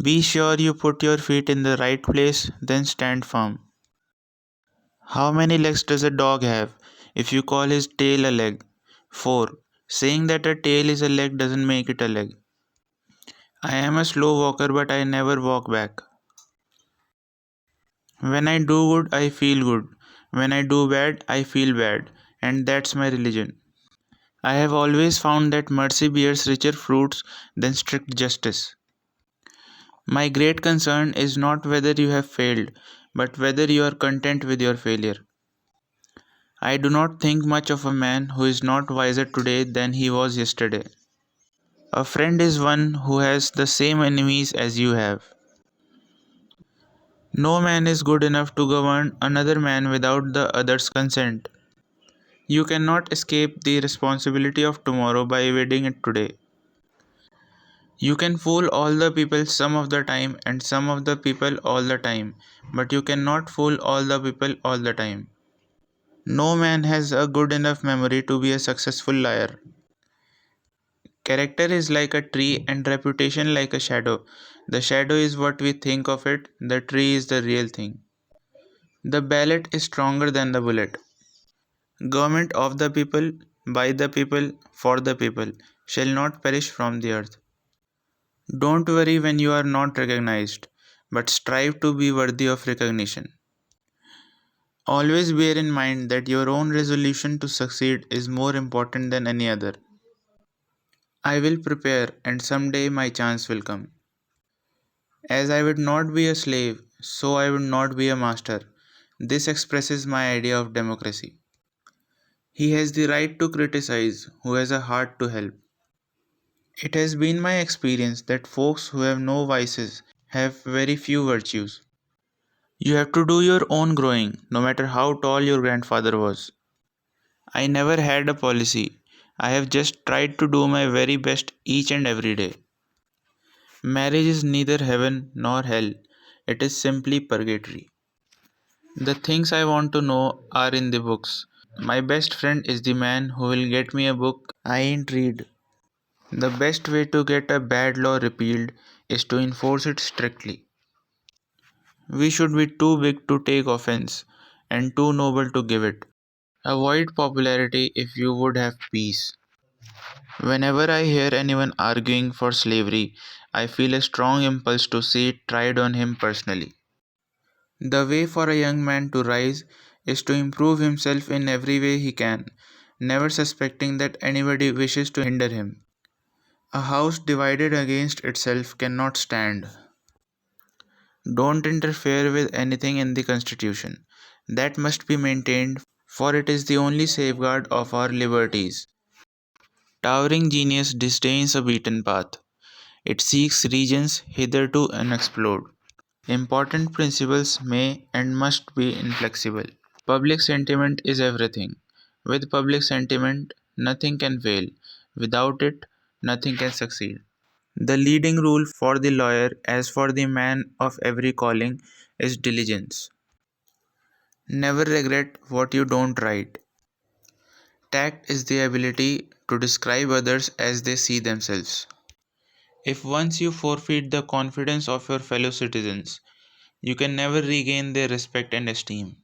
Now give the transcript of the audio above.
Be sure you put your feet in the right place, then stand firm. How many legs does a dog have? If you call his tail a leg. 4. Saying that a tail is a leg doesn't make it a leg. I am a slow walker, but I never walk back. When I do good, I feel good. When I do bad, I feel bad. And that's my religion. I have always found that mercy bears richer fruits than strict justice. My great concern is not whether you have failed, but whether you are content with your failure. I do not think much of a man who is not wiser today than he was yesterday. A friend is one who has the same enemies as you have. No man is good enough to govern another man without the other's consent. You cannot escape the responsibility of tomorrow by evading it today. You can fool all the people some of the time and some of the people all the time, but you cannot fool all the people all the time. No man has a good enough memory to be a successful liar. Character is like a tree and reputation like a shadow. The shadow is what we think of it, the tree is the real thing. The ballot is stronger than the bullet. Government of the people, by the people, for the people, shall not perish from the earth. Don't worry when you are not recognized, but strive to be worthy of recognition. Always bear in mind that your own resolution to succeed is more important than any other. I will prepare, and someday my chance will come. As I would not be a slave, so I would not be a master. This expresses my idea of democracy. He has the right to criticize who has a heart to help. It has been my experience that folks who have no vices have very few virtues. You have to do your own growing, no matter how tall your grandfather was. I never had a policy. I have just tried to do my very best each and every day. Marriage is neither heaven nor hell, it is simply purgatory. The things I want to know are in the books. My best friend is the man who will get me a book I ain't read. The best way to get a bad law repealed is to enforce it strictly. We should be too big to take offense and too noble to give it. Avoid popularity if you would have peace. Whenever I hear anyone arguing for slavery, I feel a strong impulse to see it tried on him personally. The way for a young man to rise is to improve himself in every way he can, never suspecting that anybody wishes to hinder him. A house divided against itself cannot stand. Don't interfere with anything in the Constitution. That must be maintained, for it is the only safeguard of our liberties. Towering genius disdains a beaten path. It seeks regions hitherto unexplored. Important principles may and must be inflexible. Public sentiment is everything. With public sentiment, nothing can fail. Without it, nothing can succeed. The leading rule for the lawyer, as for the man of every calling, is diligence. Never regret what you don't write. Tact is the ability to describe others as they see themselves. If once you forfeit the confidence of your fellow citizens, you can never regain their respect and esteem.